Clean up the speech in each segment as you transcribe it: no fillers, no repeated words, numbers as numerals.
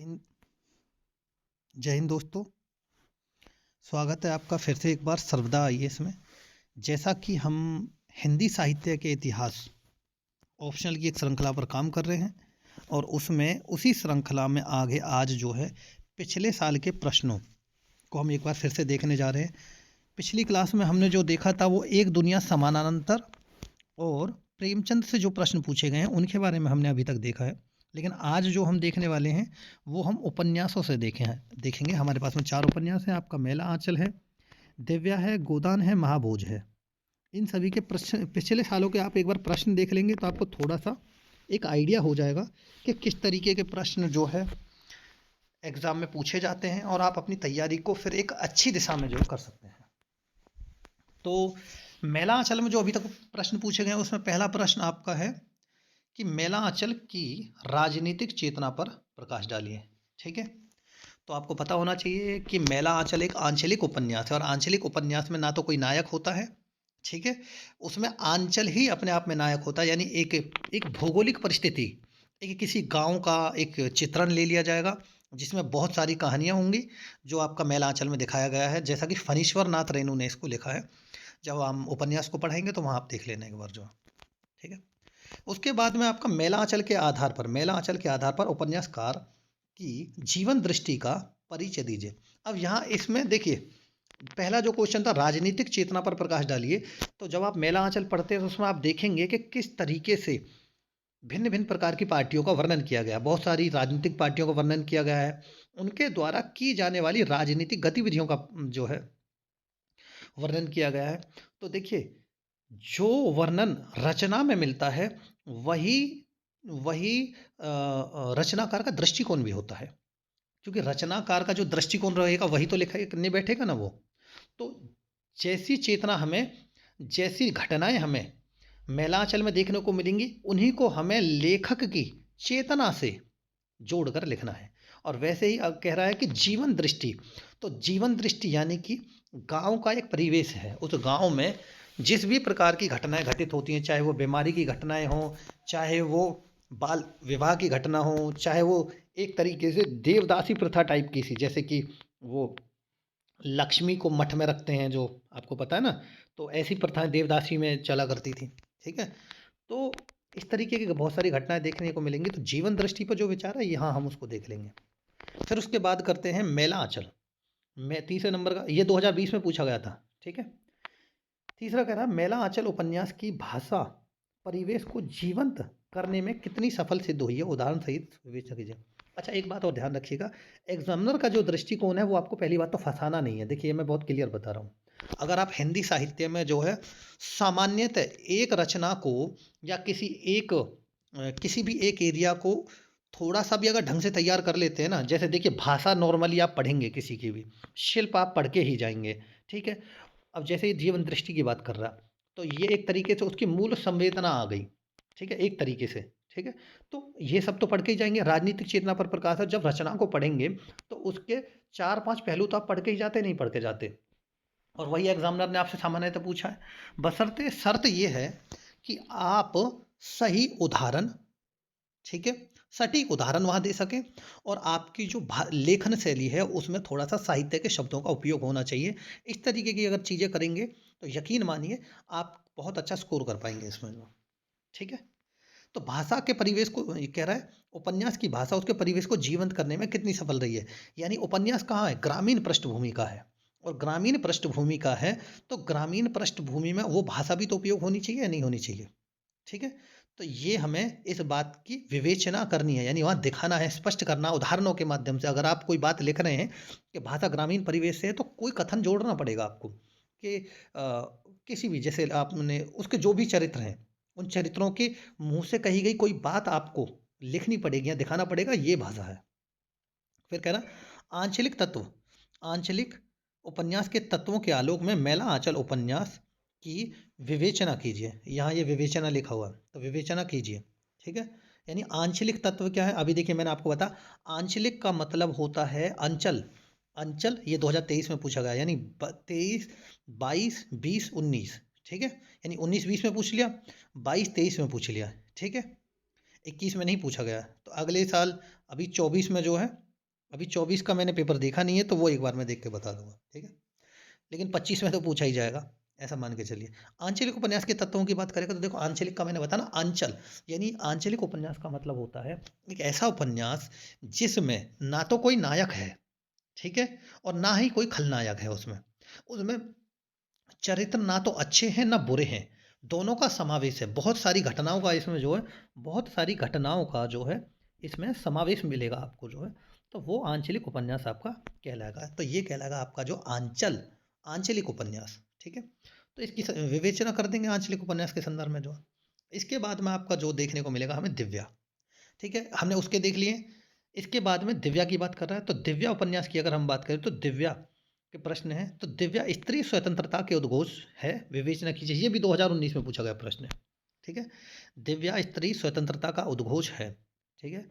हिंद जय हिंद दोस्तों। स्वागत है आपका फिर से एक बार सर्वदा आईएएस में। जैसा कि हम हिंदी साहित्य के इतिहास ऑप्शनल की एक श्रृंखला पर काम कर रहे हैं और उसमें उसी श्रृंखला में आगे आज जो है पिछले साल के प्रश्नों को हम एक बार फिर से देखने जा रहे हैं। पिछली क्लास में हमने जो देखा था वो एक दुनिया समानांतर और प्रेमचंद से जो प्रश्न पूछे गए हैं उनके बारे में हमने अभी तक देखा है। लेकिन आज जो हम देखने वाले हैं वो हम उपन्यासों से देखेंगे। हमारे पास में 4 उपन्यास हैं। आपका मेला आंचल है, दिव्या है, गोदान है, महाभोज है। इन सभी के प्रश्न पिछले सालों के आप एक बार प्रश्न देख लेंगे तो आपको थोड़ा सा एक आइडिया हो जाएगा कि किस तरीके के प्रश्न जो है एग्ज़ाम में पूछे जाते हैं और आप अपनी तैयारी को फिर एक अच्छी दिशा में जो कर सकते हैं। तो मेला आंचल में जो अभी तक प्रश्न पूछे गए हैं उसमें पहला प्रश्न आपका है कि मेला आंचल की राजनीतिक चेतना पर प्रकाश डालिए। ठीक है, तो आपको पता होना चाहिए कि मेला आंचल एक आंचलिक उपन्यास है और आंचलिक उपन्यास में ना तो कोई नायक होता है, ठीक है, उसमें आंचल ही अपने आप में नायक होता है। यानी एक भौगोलिक परिस्थिति, एक किसी गांव का एक चित्रण ले लिया जाएगा जिसमें बहुत सारी कहानियां होंगी जो आपका मेला आंचल में दिखाया गया है, जैसा कि फणीश्वर नाथ रेणु ने इसको लिखा है। जब हम उपन्यास को पढ़ेंगे तो वहाँ आप देख लेना एक बार जो, ठीक है। उसके बाद में आपका मेला आंचल के आधार पर उपन्यासकार की जीवन दृष्टि का परिचय दीजिए। अब यहाँ इसमें देखिए पहला जो क्वेश्चन था राजनीतिक चेतना पर प्रकाश डालिए, तो जब आप मेला आंचल पढ़ते हैं तो उसमें आप देखेंगे कि किस तरीके से भिन्न भिन्न प्रकार की पार्टियों का वर्णन किया गया। बहुत सारी राजनीतिक पार्टियों का वर्णन किया गया है, उनके द्वारा की जाने वाली राजनीतिक गतिविधियों का जो है वर्णन किया गया है। तो देखिए जो वर्णन रचना में मिलता है वही वही रचनाकार का दृष्टिकोण भी होता है, क्योंकि रचनाकार का जो दृष्टिकोण रहेगा वही तो लिखा करने बैठेगा ना वो। तो जैसी चेतना हमें, जैसी घटनाएं हमें मेलांचल में देखने को मिलेंगी उन्हीं को हमें लेखक की चेतना से जोड़कर लिखना है। और वैसे ही अब कह रहा है कि जीवन दृष्टि, तो जीवन दृष्टि यानी कि गांव का एक परिवेश है, उस गांव में जिस भी प्रकार की घटनाएं घटित होती हैं, चाहे वो बीमारी की घटनाएं हों, चाहे वो बाल विवाह की घटना हो, चाहे वो एक तरीके से देवदासी प्रथा टाइप की सी, जैसे कि वो लक्ष्मी को मठ में रखते हैं जो आपको पता है ना, तो ऐसी प्रथाएं देवदासी में चला करती थी। ठीक है, तो इस तरीके की बहुत सारी घटनाएं देखने को मिलेंगी। तो जीवन दृष्टि पर जो विचार है यहाँ हम उसको देख लेंगे। फिर उसके बाद करते हैं मेला आंचल में तीसरे नंबर का, ये 2020 में पूछा गया था। ठीक है, तीसरा कह रहा है मेला आंचल उपन्यास की भाषा परिवेश को जीवंत करने में कितनी सफल सिद्ध हुई है, उदाहरण सहित विवेचना कीजिए। अच्छा एक बात और ध्यान रखिएगा, एग्जामिनर का जो दृष्टिकोण है वो आपको पहली बात तो फंसाना नहीं है। देखिए मैं बहुत क्लियर बता रहा हूँ, अगर आप हिंदी साहित्य में जो है सामान्यतः एक रचना को या किसी भी एक एरिया को थोड़ा सा भी अगर ढंग से तैयार कर लेते हैं ना, जैसे देखिए भाषा नॉर्मली आप पढ़ेंगे किसी की भी, शिल्प आप पढ़ के ही जाएंगे। ठीक है, अब जैसे ये जीवन दृष्टि की बात कर रहा, तो ये एक तरीके से उसकी मूल संवेदना आ गई। ठीक है, एक तरीके से। ठीक है, तो ये सब तो पढ़ के ही जाएंगे। राजनीतिक चेतना पर प्रकाश है, जब रचना को पढ़ेंगे तो उसके 4-5 पहलू तो आप पढ़ के ही जाते, नहीं पढ़ के जाते। और वही एग्जामिनर ने आपसे सामान्यतः पूछा है, बशर्ते शर्त ये है कि आप सही उदाहरण, ठीक है, सटीक उदाहरण वहाँ दे सकें और आपकी जो लेखन शैली है उसमें थोड़ा सा साहित्य के शब्दों का उपयोग होना चाहिए। इस तरीके की अगर चीज़ें करेंगे तो यकीन मानिए आप बहुत अच्छा स्कोर कर पाएंगे इसमें जो। ठीक है, तो भाषा के परिवेश को ये कह रहा है, उपन्यास की भाषा उसके परिवेश को जीवंत करने में कितनी सफल रही है। यानी उपन्यास कहाँ है, ग्रामीण पृष्ठभूमि का है, और ग्रामीण पृष्ठभूमि का है तो ग्रामीण पृष्ठभूमि में वो भाषा भी तो उपयोग होनी चाहिए या नहीं होनी चाहिए। ठीक है, तो ये हमें इस बात की विवेचना करनी है, यानी वहाँ दिखाना है, स्पष्ट करना उदाहरणों के माध्यम से। अगर आप कोई बात लिख रहे हैं कि भाषा ग्रामीण परिवेश से है तो कोई कथन जोड़ना पड़ेगा आपको कि किसी भी, जैसे आपने उसके जो भी चरित्र हैं उन चरित्रों के मुंह से कही गई कोई बात आपको लिखनी पड़ेगी या दिखाना पड़ेगा, ये भाषा है। फिर कह रहा आंचलिक तत्व, आंचलिक उपन्यास के तत्वों के आलोक में मेला आंचल उपन्यास की विवेचना कीजिए। यहाँ ये विवेचना लिखा हुआ है, तो विवेचना कीजिए। ठीक है, यानी आंचलिक तत्व क्या है, अभी देखिए मैंने आपको बता, आंचलिक का मतलब होता है अंचल। अंचल ये 2023 में पूछा गया, यानी 23, 22, 20, 19। ठीक है, यानी 19-20 में पूछ लिया, 22-23 में पूछ लिया। ठीक है, 21 में नहीं पूछा गया, तो अगले साल अभी 24 में जो है अभी 24 का मैंने पेपर देखा नहीं है, तो वो एक बार मैं देख के बता दूंगा, ठीक है। लेकिन 25 में तो पूछा ही जाएगा, ऐसा मान के चलिए। आंचलिक उपन्यास के तत्वों की बात करेगा तो देखो, आंचलिक का मैंने बताया ना, आंचल यानी आंचलिक उपन्यास का मतलब होता है एक ऐसा उपन्यास जिसमें ना तो कोई नायक है, ठीक है, और ना ही कोई खलनायक है उसमें। उसमें चरित्र ना तो अच्छे हैं ना बुरे हैं, दोनों का समावेश है। बहुत सारी घटनाओं का इसमें जो है, बहुत सारी घटनाओं का जो है इसमें समावेश मिलेगा आपको जो है। तो वो आंचलिक उपन्यास आपका कहलाएगा। तो ये कहलाएगा आपका जो आंचलिक उपन्यास, ठीक है। तो इसकी विवेचना कर देंगे आंचलिक उपन्यास के संदर्भ में जो है। इसके बाद में आपका जो देखने को मिलेगा हमें दिव्या, ठीक है, हमने उसके देख लिए। इसके बाद में दिव्या की बात कर रहा है, तो दिव्या उपन्यास की अगर हम बात करें तो दिव्या के प्रश्न है, तो दिव्या स्त्री स्वतंत्रता के उद्घोष है, विवेचना कीजिए। ये भी 2019 में पूछा गया प्रश्न है, ठीक है। दिव्या स्त्री स्वतंत्रता का उद्घोष है, ठीक है,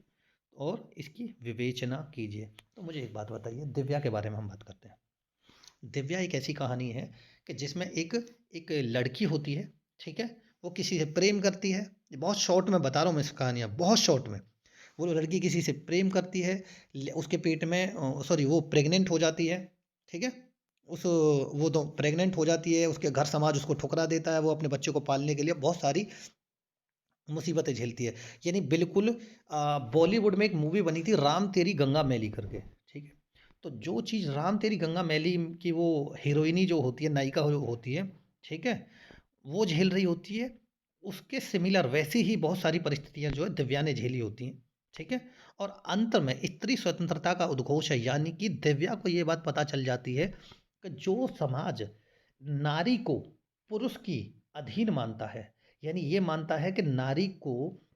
और इसकी विवेचना कीजिए। तो मुझे एक बात बताइए, दिव्या के बारे में हम बात करते हैं। दिव्या एक ऐसी कहानी है कि जिसमें एक एक लड़की होती है, ठीक है, वो किसी से प्रेम करती है। बहुत शॉर्ट में बता रहा हूँ मैं इस कहानियाँ, बहुत शॉर्ट में। वो लड़की किसी से प्रेम करती है, उसके पेट में सॉरी वो प्रेग्नेंट हो जाती है, ठीक है। उस वो तो प्रेग्नेंट हो जाती है, उसके घर समाज उसको ठुकरा देता है, वो अपने बच्चे को पालने के लिए बहुत सारी मुसीबतें झेलती है। यानी बिल्कुल बॉलीवुड में एक मूवी बनी थी राम तेरी गंगा मैली करके, ठीक है। तो जो चीज़ राम तेरी गंगा मैली की वो हीरोइनी जो होती है, नायिका जो होती है, ठीक है, वो झेल रही होती है, उसके सिमिलर वैसी ही बहुत सारी परिस्थितियाँ जो है दिव्या ने झेली होती हैं, ठीक है। और अंत में स्त्री स्वतंत्रता का उद्घोष है, यानी कि दिव्या को ये बात पता चल जाती है कि जो समाज नारी को पुरुष की अधीन मानता है, यानी ये मानता है कि नारी को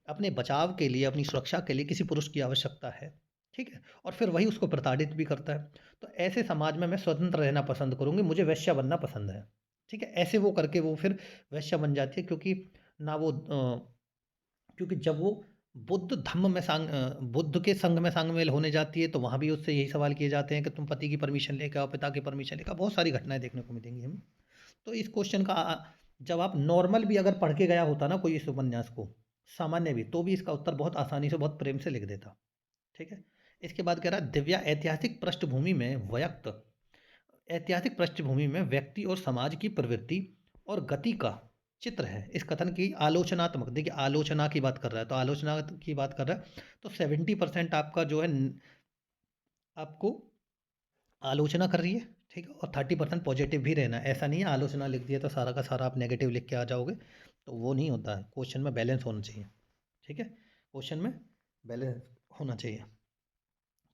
अपने बचाव के लिए, अपनी सुरक्षा के लिए किसी पुरुष की आवश्यकता है, ठीक है, और फिर वही उसको प्रताड़ित भी करता है। तो ऐसे समाज में मैं स्वतंत्र रहना पसंद करूँगी, मुझे वैश्या बनना पसंद है, ठीक है। ऐसे वो करके वो फिर वैश्या बन जाती है, क्योंकि ना वो क्योंकि जब वो बुद्ध के संग में शामिल होने जाती है, तो वहाँ भी उससे यही सवाल किए जाते हैं कि तुम पति की परमिशन लेके आओ, पिता की परमिशन लेके आओ। बहुत सारी घटनाएँ देखने को मिलेंगी हमें। तो इस क्वेश्चन का जवाब नॉर्मल भी अगर पढ़ के गया होता ना कोई इस उपन्यास को, सामान्य भी, तो भी इसका उत्तर बहुत आसानी से, बहुत प्रेम से लिख देता, ठीक है। इसके बाद कह रहा है, दिव्या ऐतिहासिक पृष्ठभूमि में व्यक्ति और समाज की प्रवृत्ति और गति का चित्र है। इस कथन की आलोचनात्मक, देखिए आलोचना की बात कर रहा है, तो आलोचना की बात कर रहा है, तो 70% आपका जो है आपको आलोचना कर रही है, ठीक है, और 30% पॉजिटिव भी रहना है। ऐसा नहीं है आलोचना लिख दिया तो सारा का सारा आप नेगेटिव लिख के आ जाओगे, तो वो नहीं होता है। क्वेश्चन में बैलेंस होना चाहिए, ठीक है, क्वेश्चन में बैलेंस होना चाहिए।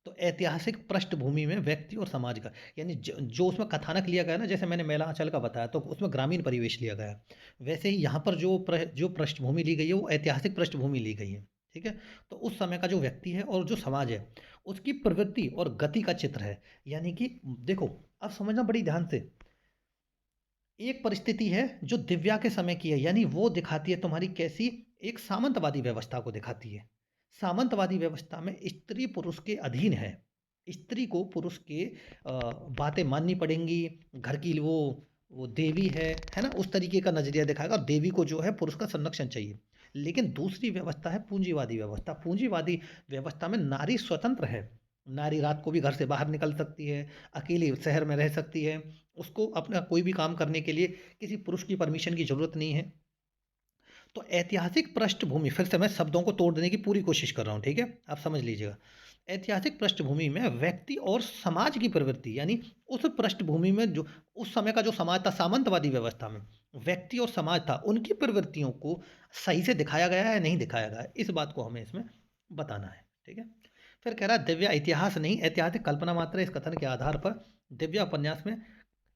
तो ऐतिहासिक पृष्ठभूमि में व्यक्ति और समाज का, यानी जो उसमें कथानक लिया गया ना, जैसे मैंने मेला आंचल का बताया, तो उसमें ग्रामीण परिवेश लिया गया है। वैसे ही यहाँ पर जो पृष्ठभूमि ली गई है वो ऐतिहासिक पृष्ठभूमि ली गई है, ठीक है। तो उस समय का जो व्यक्ति है और जो समाज है, उसकी प्रवृत्ति और गति का चित्र है। यानी कि देखो, अब समझना बड़ी ध्यान से, एक परिस्थिति है जो दिव्या के समय की है, यानी वो दिखाती है तुम्हारी कैसी, एक सामंतवादी व्यवस्था को दिखाती है। सामंतवादी व्यवस्था में स्त्री पुरुष के अधीन है, स्त्री को पुरुष के बातें माननी पड़ेंगी, घर की वो देवी है ना, उस तरीके का नजरिया दिखाएगा, और देवी को जो है पुरुष का संरक्षण चाहिए। लेकिन दूसरी व्यवस्था है पूंजीवादी व्यवस्था। पूंजीवादी व्यवस्था में नारी स्वतंत्र है, नारी रात को भी घर से बाहर निकल सकती है, अकेली शहर में रह सकती है, उसको अपना कोई भी काम करने के लिए किसी पुरुष की परमिशन की ज़रूरत नहीं है। तो ऐतिहासिक पृष्ठभूमि, फिर से मैं शब्दों को तोड़ देने की पूरी कोशिश कर रहा हूँ, ठीक है, आप समझ लीजिएगा। ऐतिहासिक पृष्ठभूमि में व्यक्ति और समाज की प्रवृत्ति, यानी उस पृष्ठभूमि में जो उस समय का जो समाज था, सामंतवादी व्यवस्था में व्यक्ति और समाज था, उनकी प्रवृत्तियों को सही से दिखाया गया है या नहीं दिखाया गया है, इस बात को हमें इसमें बताना है, ठीक है। फिर कह रहा है, दिव्या इतिहास नहीं ऐतिहासिक कल्पना मात्र है। इस कथन के आधार पर दिव्या उपन्यास में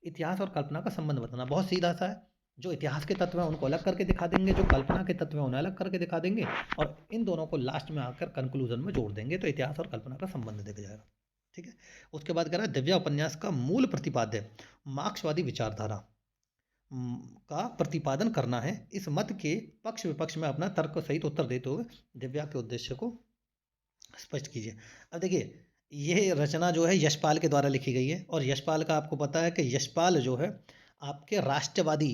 इतिहास और कल्पना का संबंध बताना। बहुत सीधा सा है, जो इतिहास के तत्व हैं उनको अलग करके दिखा देंगे, जो कल्पना के तत्व हैं उन्हें अलग करके दिखा देंगे, और इन दोनों को लास्ट में आकर कंक्लूजन में जोड़ देंगे, तो इतिहास और कल्पना का संबंध दिख जाएगा, ठीक है। उसके बाद कह रहा है, दिव्या उपन्यास का मूल प्रतिपाद्य मार्क्सवादी विचारधारा का प्रतिपादन करना है। इस मत के पक्ष विपक्ष में अपना तर्क सहित उत्तर देते हुए दिव्या के उद्देश्य को स्पष्ट कीजिए। अब देखिए, ये रचना जो है यशपाल के द्वारा लिखी गई है, और यशपाल का आपको पता है कि यशपाल जो है आपके राष्ट्रवादी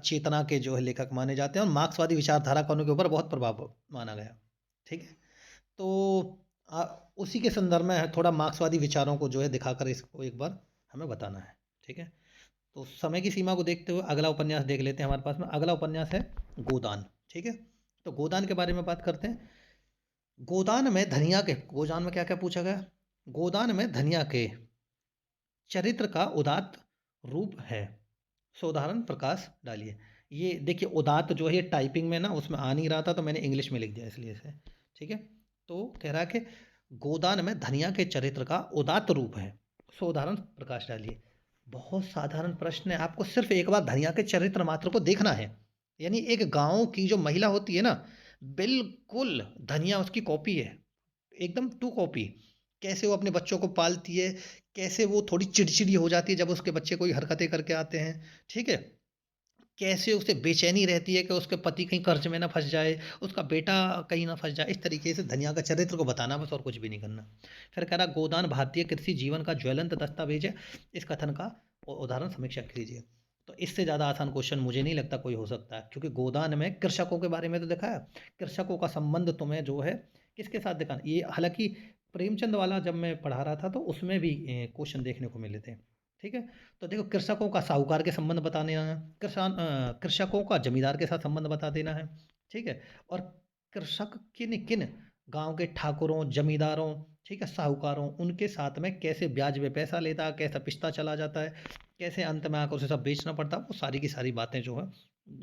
चेतना के जो है लेखक माने जाते हैं, और मार्क्सवादी विचारधारा का उनके ऊपर बहुत प्रभाव माना गया, ठीक है। तो उसी के संदर्भ में थोड़ा मार्क्सवादी विचारों को जो है दिखाकर इसको एक बार हमें बताना है। ठीक है, तो समय की सीमा को देखते हुए अगला उपन्यास देख लेते हैं। हमारे पास में अगला उपन्यास है गोदान। ठीक है, तो गोदान के बारे में बात करते हैं। गोदान में क्या क्या पूछा गया? गोदान में धनिया के चरित्र का उदात्त रूप है, सो उदाहरण प्रकाश डालिए। ये देखिए, उदात्त जो है ये टाइपिंग में ना उसमें आ नहीं रहा था, तो मैंने इंग्लिश में लिख दिया इसलिए इसे। ठीक है, तो कह रहा है कि गोदान में धनिया के चरित्र का उदात्त रूप है, सो उदाहरण प्रकाश डालिए। बहुत साधारण प्रश्न है, आपको सिर्फ एक बार धनिया के चरित्र मात्र को देखना है। यानी एक गांव की जो महिला होती है ना, बिल्कुल धनिया उसकी कॉपी है, एकदम टू कॉपी। कैसे वो अपने बच्चों को पालती है, कैसे वो थोड़ी चिड़चिड़ी हो जाती है जब उसके बच्चे कोई हरकतें करके आते हैं। ठीक है, कैसे उसे बेचैनी रहती है कि उसके पति कहीं कर्ज में ना फंस जाए, उसका बेटा कहीं ना फंस जाए। इस तरीके से धनिया का चरित्र को बताना बस, और कुछ भी नहीं करना। फिर कह रहा गोदान भारतीय कृषि जीवन का ज्वलंत दस्तावेज है, इस कथन का उदाहरण समीक्षा कीजिए। तो इससे ज़्यादा आसान क्वेश्चन मुझे नहीं लगता कोई हो सकता है, क्योंकि गोदान में कृषकों के बारे में तो दिखाया, कृषकों का संबंध तुम्हें जो है किसके साथ दिखाना। ये हालांकि प्रेमचंद वाला जब मैं पढ़ा रहा था तो उसमें भी क्वेश्चन देखने को मिले थे। ठीक है, तो देखो, कृषकों का साहूकार के संबंध बता देना है, कृषकों का जमींदार के साथ संबंध बता देना है। ठीक है, और कृषक किन किन गांव के ठाकुरों, जमींदारों, ठीक है, साहूकारों, उनके साथ में कैसे ब्याज पे पैसा लेता है, कैसा पिसता चला जाता है, कैसे अंत में आकर उसे सब बेचना पड़ता है, वो सारी की सारी बातें जो है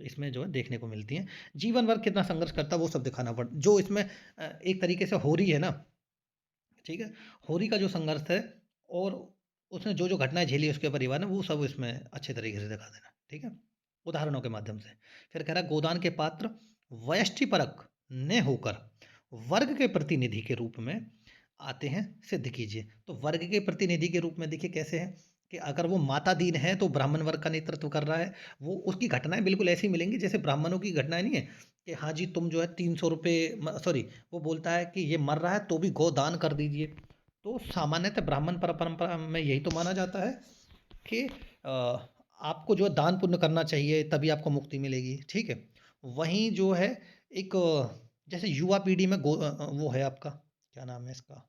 इसमें जो है देखने को मिलती हैं। जीवन भर कितना संघर्ष करता है वो सब दिखाना पड़ता, जो इसमें एक तरीके से होरी है ना। ठीक है, होरी का जो संघर्ष है और उसने जो जो घटनाएं झेली उसके परिवार ने, वो सब इसमें अच्छे तरीके से दिखा देना। ठीक है, उदाहरणों के माध्यम से। फिर कह रहा है गोदान के पात्र व्यष्टिपरक न होकर वर्ग के प्रतिनिधि के रूप में आते हैं, सिद्ध कीजिए। तो वर्ग के प्रतिनिधि के रूप में देखिए कैसे है कि अगर वो माता दीन है तो ब्राह्मण वर्ग का नेतृत्व कर रहा है, वो उसकी घटनाएं बिल्कुल ऐसी मिलेंगी जैसे ब्राह्मणों की घटनाएं नहीं है कि हाँ जी तुम जो है 300 रुपये, सॉरी, वो बोलता है कि ये मर रहा है तो भी गोदान कर दीजिए। तो सामान्यतः ब्राह्मण परंपरा में यही तो माना जाता है कि आपको जो है दान पुण्य करना चाहिए, तभी आपको मुक्ति मिलेगी। ठीक है, वहीं जो है एक जैसे युवा पीढ़ी में वो है आपका, क्या नाम है इसका,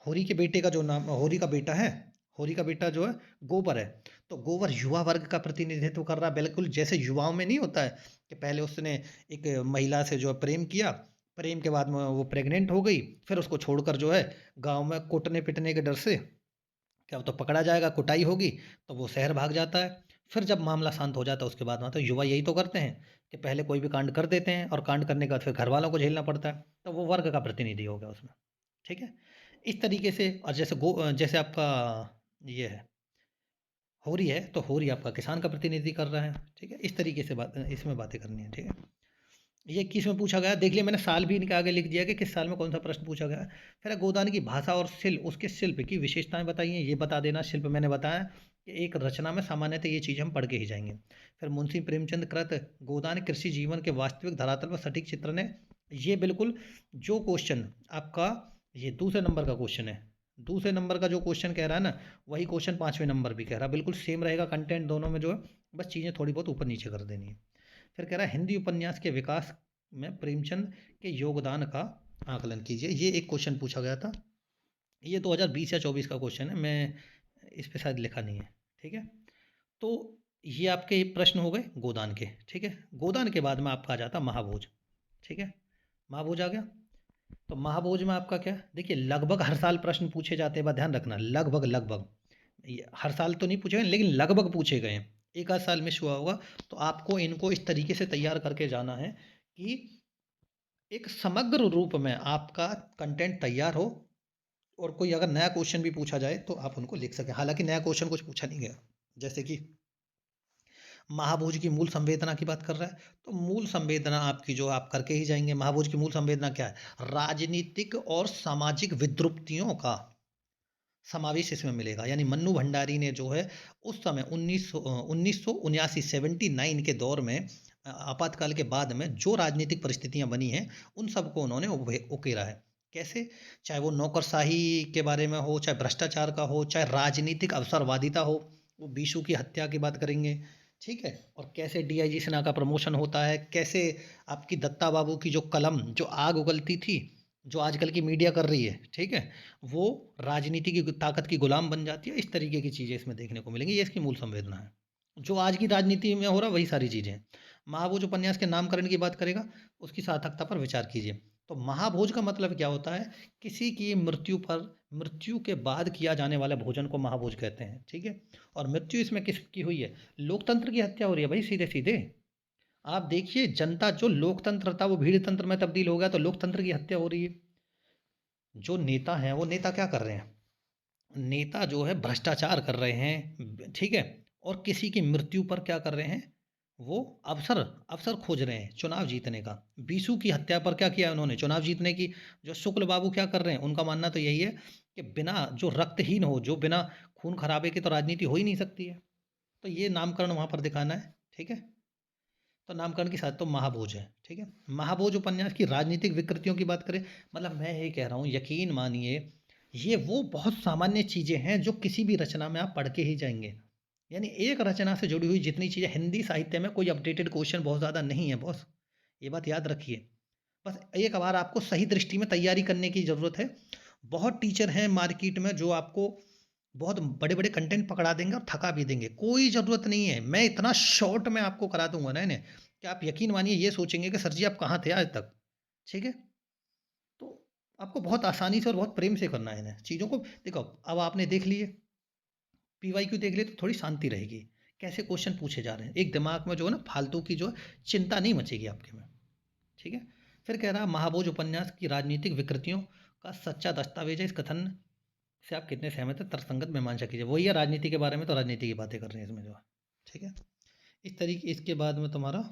होरी के बेटे का जो नाम, होरी का बेटा है, होरी का बेटा जो है गोबर है। तो गोबर युवा वर्ग का प्रतिनिधित्व कर रहा है, बिल्कुल जैसे युवाओं में नहीं होता है कि पहले उसने एक महिला से जो है प्रेम किया, प्रेम के बाद में वो प्रेग्नेंट हो गई, फिर उसको छोड़कर जो है गांव में कूटने पिटने के डर से क्या तो पकड़ा जाएगा, कुटाई होगी, तो वो शहर भाग जाता है। फिर जब मामला शांत हो जाता है उसके बाद में, तो युवा यही तो करते हैं कि पहले कोई भी कांड कर देते हैं और कांड करने के बाद फिर घर वालों को झेलना पड़ता है, तो वो वर्ग का प्रतिनिधि हो गया उसमें। ठीक है, इस तरीके से। और जैसे आपका ये है होरी है, तो होरी आपका किसान का प्रतिनिधि कर रहा है। ठीक है, इस तरीके से बात इसमें बातें करनी है। ठीक है, ये किस में पूछा गया देख लिया मैंने, साल भी इनके आगे लिख दिया कि किस साल में कौन सा प्रश्न पूछा गया है। फिर गोदान की भाषा और शिल्प, उसके शिल्प की विशेषताएं बताइए, ये बता देना। शिल्प मैंने बताया कि एक रचना में सामान्यतः ये चीज़ हम पढ़ के ही जाएंगे। फिर मुंशी प्रेमचंद कृत गोदान कृषि जीवन के वास्तविक धरातल पर सटीक चित्रण है। ये बिल्कुल जो क्वेश्चन आपका ये दूसरे नंबर का क्वेश्चन है, दूसरे नंबर का जो क्वेश्चन कह रहा है ना, वही क्वेश्चन पाँचवें नंबर भी कह रहा है, बिल्कुल सेम रहेगा कंटेंट दोनों में जो है, बस चीज़ें थोड़ी बहुत ऊपर नीचे कर देनी है। फिर कह रहा है हिंदी उपन्यास के विकास में प्रेमचंद के योगदान का आकलन कीजिए। ये एक क्वेश्चन पूछा गया था, ये 2020 या 24 का क्वेश्चन है, मैं इस पे शायद लिखा नहीं है। ठीक है, तो ये आपके प्रश्न हो गए गोदान के। ठीक है, गोदान के बाद में आपका आ जाता महाभोज। ठीक है, महाभोज आ गया। तो महाभोज में आपका क्या, देखिए लगभग हर साल प्रश्न पूछे जाते हैं, बस ध्यान रखना, लगभग लगभग ये हर साल तो नहीं पूछे गए लेकिन लगभग पूछे गए हैं, एक आध साल मिस हुआ होगा। तो आपको इनको इस तरीके से तैयार करके जाना है कि एक समग्र रूप में आपका कंटेंट तैयार हो, और कोई अगर नया क्वेश्चन भी पूछा जाए तो आप उनको लिख सकें। हालांकि नया क्वेश्चन कुछ पूछा नहीं गया, जैसे कि महाभोज की मूल संवेदना की बात कर रहा है, तो मूल संवेदना आपकी जो आप करके ही जाएंगे। महाभोज की मूल संवेदना क्या है, राजनीतिक और सामाजिक विद्रुप्तियों का समावेश इसमें मिलेगा। यानी मन्नू भंडारी ने जो है उस समय 1979 79 के दौर में आपातकाल के बाद में जो राजनीतिक परिस्थितियां बनी हैं उन सबको उन्होंने उकेरा है। कैसे, चाहे वो नौकरशाही के बारे में हो, चाहे भ्रष्टाचार का हो, चाहे राजनीतिक अवसरवादिता हो, वो बीशू की हत्या की बात करेंगे, ठीक है। और कैसे डीआईजी सेना का प्रमोशन होता है, कैसे आपकी दत्ता बाबू की जो कलम जो आग उगलती थी, जो आजकल की मीडिया कर रही है, ठीक है, वो राजनीति की ताकत की गुलाम बन जाती है। इस तरीके की चीज़ें इसमें देखने को मिलेंगी। ये इसकी मूल संवेदना है। जो आज की राजनीति में हो रहा वही सारी चीज़ें हैं। महाभोज उपन्यास के नामकरण की बात करेगा, उसकी सार्थकता पर विचार कीजिए। तो महाभोज का मतलब क्या होता है? किसी की मृत्यु के बाद किया जाने वाले भोजन को महाभोज कहते हैं, ठीक है। और मृत्यु इसमें किसकी हुई है? लोकतंत्र की हत्या हो रही है भाई, सीधे सीधे। आप देखिए, जनता जो लोकतंत्र था वो भीड़ तंत्र में तब्दील हो गया, तो लोकतंत्र की हत्या हो रही है। जो नेता हैं वो नेता क्या कर रहे हैं? नेता जो है भ्रष्टाचार कर रहे हैं, ठीक है। और किसी की मृत्यु पर क्या कर रहे हैं? वो अवसर अवसर खोज रहे हैं चुनाव जीतने का। बीसू की हत्या पर क्या किया उन्होंने? चुनाव जीतने की। जो शुक्ल बाबू क्या कर रहे हैं? उनका मानना तो यही है कि बिना जो रक्तहीन हो, जो बिना खून खराबे के तो राजनीति हो ही नहीं सकती है। तो ये नामकरण वहाँ पर दिखाना है, ठीक है। तो नामकरण के साथ तो महाभोज है, ठीक है। महाभोज उपन्यास की राजनीतिक विकृतियों की बात करें, मतलब मैं ये कह रहा हूँ, यकीन मानिए, ये वो बहुत सामान्य चीज़ें हैं जो किसी भी रचना में आप पढ़ के ही जाएंगे। यानी एक रचना से जुड़ी हुई जितनी चीज़ें हिंदी साहित्य में, कोई अपडेटेड क्वेश्चन बहुत ज़्यादा नहीं है बॉस, ये बात याद रखिए। बस एक बार आपको सही दृष्टि में तैयारी करने की ज़रूरत है। बहुत टीचर हैं मार्केट में जो आपको बहुत बड़े बड़े कंटेंट पकड़ा देंगे और थका भी देंगे। कोई ज़रूरत नहीं है, मैं इतना शॉर्ट में आपको करा दूंगा ना इन्हें कि आप यकीन मानिए ये सोचेंगे कि सर जी आप कहाँ थे आज तक, ठीक है। तो आपको बहुत आसानी से और बहुत प्रेम से करना है इन्हें चीज़ों को। देखो, अब आपने देख लिए, पीवाईक्यू देख लिए, तो थोड़ी शांति रहेगी। कैसे क्वेश्चन पूछे जा रहे हैं, एक दिमाग में जो है ना फालतू की जो है चिंता नहीं मचेगी आपके में, ठीक है। फिर कह रहा है महाभोज उपन्यास की राजनीतिक विकृतियों का सच्चा दस्तावेज है। इस कथन से आप कितने सहमत हैं? तर्कसंगत मीमांसा कीजिए। वही है राजनीति के बारे में, तो राजनीति की बातें कर रहे हैं इसमें जो है, ठीक है। इस तरीके, इसके बाद में तुम्हारा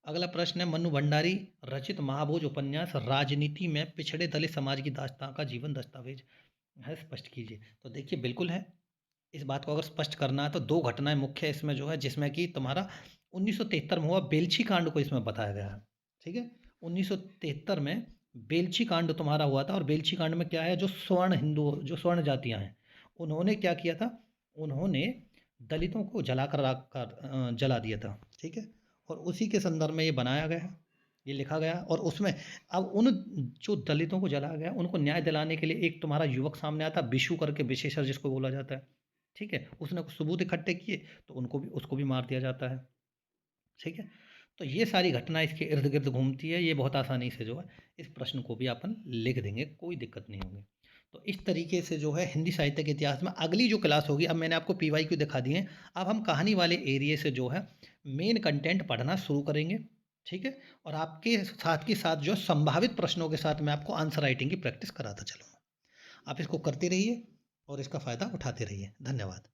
अगला प्रश्न है, मनु भंडारी रचित महाभोज उपन्यास राजनीति में पिछड़े दलित समाज की दास्तां का जीवन दस्तावेज है, स्पष्ट कीजिए। तो देखिए, बिल्कुल है। इस बात को अगर स्पष्ट करना है तो दो घटनाएं मुख्य है इसमें जो है, जिसमें कि तुम्हारा 1973 में हुआ बेलछी कांड को इसमें बताया गया है, ठीक है। 1973 में बेलछी कांड तुम्हारा हुआ था। और बेलछी कांड में क्या है, जो स्वर्ण हिंदू, जो स्वर्ण जातियां हैं, उन्होंने क्या किया था? उन्होंने दलितों को जलाकर राख कर जला दिया था, ठीक है। और उसी के संदर्भ में ये बनाया गया है, ये लिखा गया। और उसमें अब उन जो दलितों को जलाया गया उनको न्याय दिलाने के लिए एक तुम्हारा युवक सामने आता, बिशु करके, विशेषर जिसको बोला जाता है, ठीक है। उसने कुछ सबूत इकट्ठे किए तो उनको भी, उसको भी मार दिया जाता है, ठीक है। तो ये सारी घटना इसके इर्द गिर्द घूमती है। ये बहुत आसानी से जो है इस प्रश्न को भी अपन लिख देंगे, कोई दिक्कत नहीं होगी। तो इस तरीके से जो है हिंदी साहित्य के इतिहास में अगली जो क्लास होगी, अब मैंने आपको पीवाईक्यू दिखा दिए हैं, अब हम कहानी वाले एरिए से जो है मेन कंटेंट पढ़ना शुरू करेंगे, ठीक है। और आपके साथ के साथ जो संभावित प्रश्नों के साथ मैं आपको आंसर राइटिंग की प्रैक्टिस कराता चलूँगा। आप इसको करते रहिए और इसका फ़ायदा उठाते रहिए। धन्यवाद।